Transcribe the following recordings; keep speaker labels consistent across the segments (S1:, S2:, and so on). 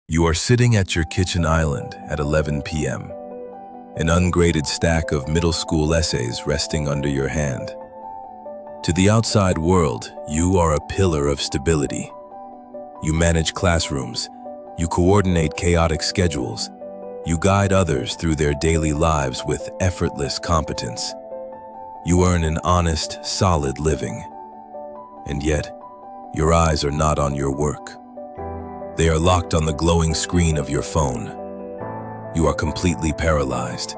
S1: You are sitting at your kitchen island at 11 p.m., an ungraded stack of middle school essays resting under your hand. To the outside world, you are a pillar of stability. You manage classrooms, you coordinate chaotic schedules, you guide others through their daily lives with effortless competence. You earn an honest, solid living. And yet, your eyes are not on your work. They are locked on the glowing screen of your phone. You are completely paralyzed,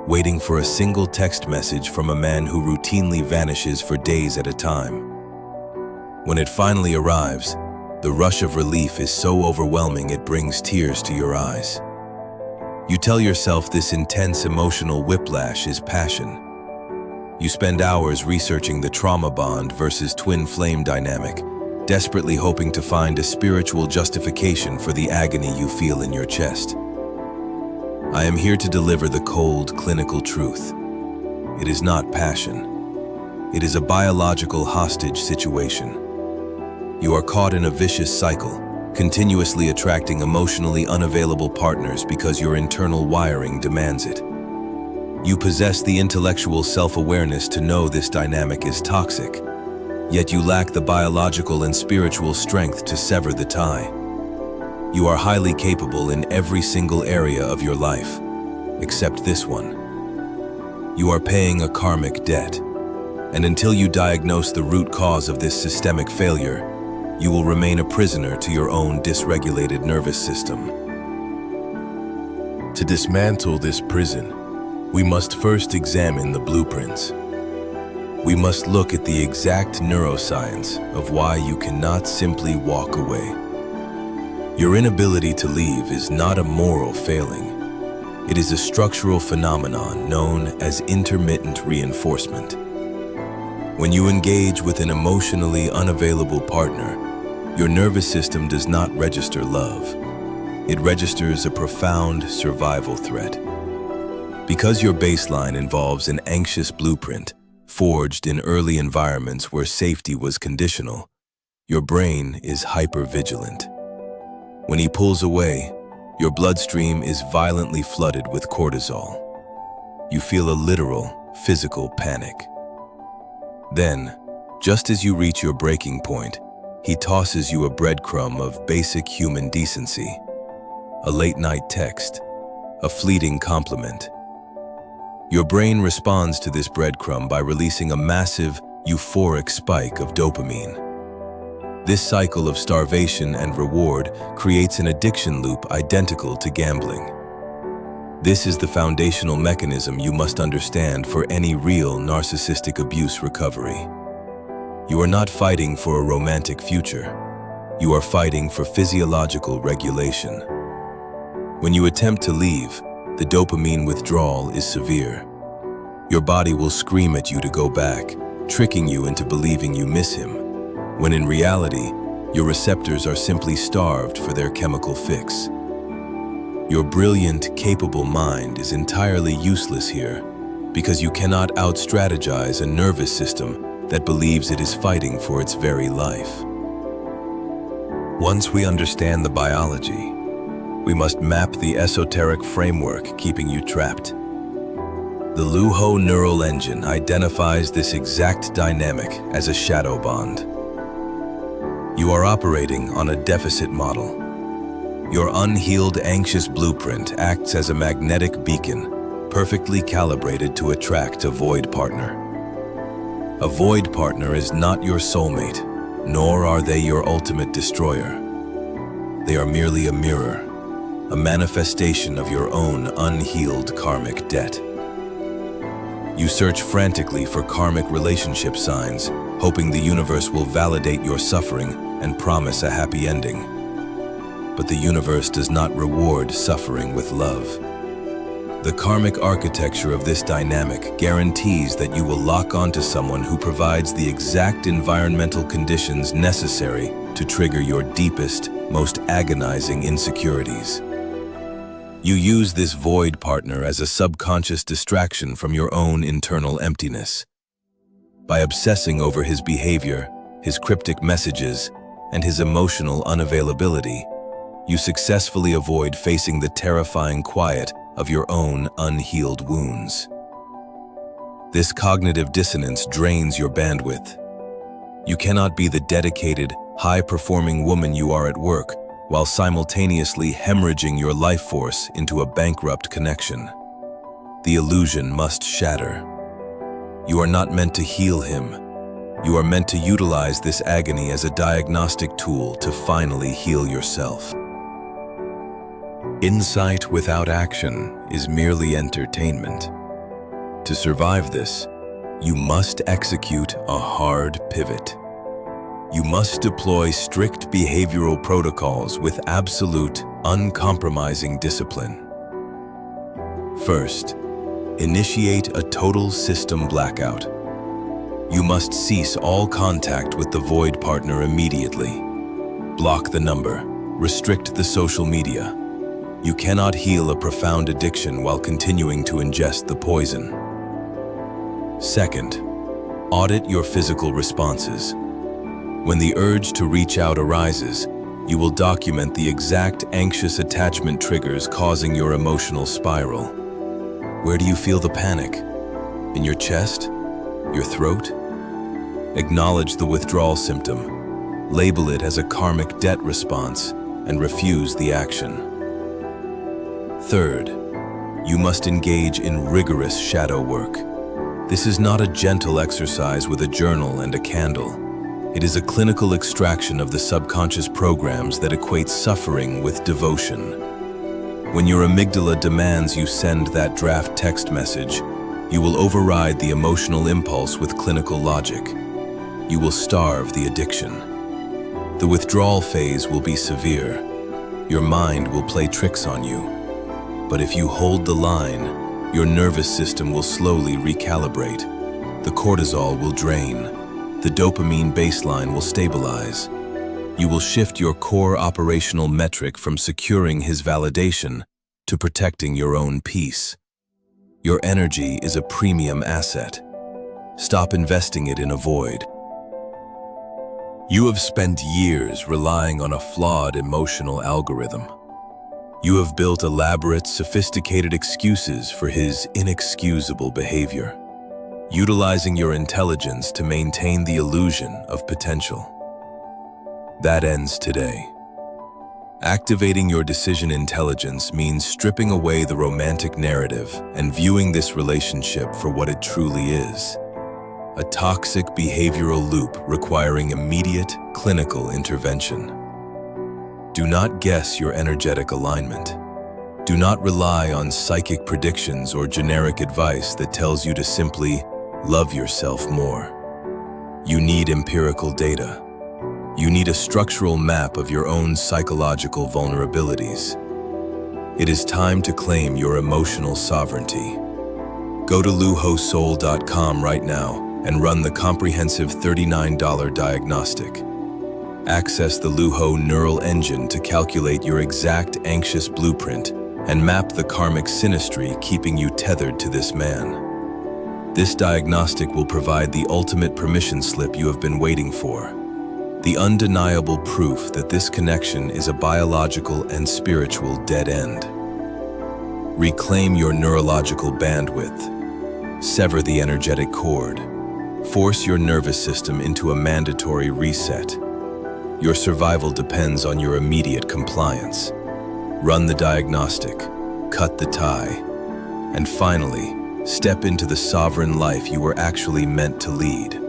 S1: waiting for a single text message from a man who routinely vanishes for days at a time. When it finally arrives, the rush of relief is so overwhelming it brings tears to your eyes. You tell yourself this intense emotional whiplash is passion. You spend hours researching the trauma bond versus twin flame dynamic, desperately hoping to find a spiritual justification for the agony you feel in your chest. I am here to deliver the cold, clinical truth. It is not passion. It is a biological hostage situation. You are caught in a vicious cycle, continuously attracting emotionally unavailable partners because your internal wiring demands it. You possess the intellectual self-awareness to know this dynamic is toxic, yet you lack the biological and spiritual strength to sever the tie. You are highly capable in every single area of your life, except this one. You are paying a karmic debt, and until you diagnose the root cause of this systemic failure, you will remain a prisoner to your own dysregulated nervous system. To dismantle this prison, we must first examine the blueprints. We must look at the exact neuroscience of why you cannot simply walk away. Your inability to leave is not a moral failing. It is a structural phenomenon known as intermittent reinforcement. When you engage with an emotionally unavailable partner, your nervous system does not register love. It registers a profound survival threat. Because your baseline involves an anxious blueprint, forged in early environments where safety was conditional, your brain is hypervigilant. When he pulls away, your bloodstream is violently flooded with cortisol. You feel a literal, physical panic. Then, just as you reach your breaking point, he tosses you a breadcrumb of basic human decency, a late-night text, a fleeting compliment. Your brain responds to this breadcrumb by releasing a massive, euphoric spike of dopamine. This cycle of starvation and reward creates an addiction loop identical to gambling. This is the foundational mechanism you must understand for any real narcissistic abuse recovery. You are not fighting for a romantic future. You are fighting for physiological regulation. When you attempt to leave, the dopamine withdrawal is severe. Your body will scream at you to go back, tricking you into believing you miss him, when in reality, your receptors are simply starved for their chemical fix. Your brilliant, capable mind is entirely useless here because you cannot out-strategize a nervous system that believes it is fighting for its very life. Once we understand the biology, we must map the esoteric framework keeping you trapped. The Luho neural engine identifies this exact dynamic as a shadow bond. You are operating on a deficit model. Your unhealed anxious blueprint acts as a magnetic beacon, perfectly calibrated to attract a void partner. A void partner is not your soulmate, nor are they your ultimate destroyer. They are merely a mirror, a manifestation of your own unhealed karmic debt. You search frantically for karmic relationship signs, hoping the universe will validate your suffering and promise a happy ending. But the universe does not reward suffering with love. The karmic architecture of this dynamic guarantees that you will lock onto someone who provides the exact environmental conditions necessary to trigger your deepest, most agonizing insecurities. You use this void partner as a subconscious distraction from your own internal emptiness. By obsessing over his behavior, his cryptic messages, and his emotional unavailability, You successfully avoid facing the terrifying quiet of your own unhealed wounds. This cognitive dissonance drains your bandwidth. You cannot be the dedicated, high-performing woman you are at work while simultaneously hemorrhaging your life force into a bankrupt connection. The illusion must shatter. You are not meant to heal him. You are meant to utilize this agony as a diagnostic tool to finally heal yourself. Insight without action is merely entertainment. To survive this, you must execute a hard pivot. You must deploy strict behavioral protocols with absolute, uncompromising discipline. First, initiate a total system blackout. You must cease all contact with the void partner immediately. Block the number. Restrict the social media. You cannot heal a profound addiction while continuing to ingest the poison. Second, audit your physical responses. When the urge to reach out arises, you will document the exact anxious attachment triggers causing your emotional spiral. Where do you feel the panic? In your chest? Your throat? Acknowledge the withdrawal symptom. Label it as a karmic debt response and refuse the action. Third, you must engage in rigorous shadow work. This is not a gentle exercise with a journal and a candle. It is a clinical extraction of the subconscious programs that equate suffering with devotion. When your amygdala demands you send that draft text message, you will override the emotional impulse with clinical logic. You will starve the addiction. The withdrawal phase will be severe. Your mind will play tricks on you. But if you hold the line, your nervous system will slowly recalibrate. The cortisol will drain. The dopamine baseline will stabilize. You will shift your core operational metric from securing his validation to protecting your own peace. Your energy is a premium asset. Stop investing it in a void. You have spent years relying on a flawed emotional algorithm. You have built elaborate, sophisticated excuses for his inexcusable behavior, utilizing your intelligence to maintain the illusion of potential. That ends today. Activating your decision intelligence means stripping away the romantic narrative and viewing this relationship for what it truly is: a toxic behavioral loop requiring immediate clinical intervention. Do not guess your energetic alignment. Do not rely on psychic predictions or generic advice that tells you to simply love yourself more. You need empirical data. You need a structural map of your own psychological vulnerabilities. It is time to claim your emotional sovereignty. Go to luhosoul.com right now and run the comprehensive $39 diagnostic. Access the Luho neural engine to calculate your exact anxious blueprint and map the karmic synastry keeping you tethered to this man. This diagnostic will provide the ultimate permission slip you have been waiting for. The undeniable proof that this connection is a biological and spiritual dead end. Reclaim your neurological bandwidth. Sever the energetic cord. Force your nervous system into a mandatory reset. Your survival depends on your immediate compliance. Run the diagnostic, cut the tie, and finally, step into the sovereign life you were actually meant to lead.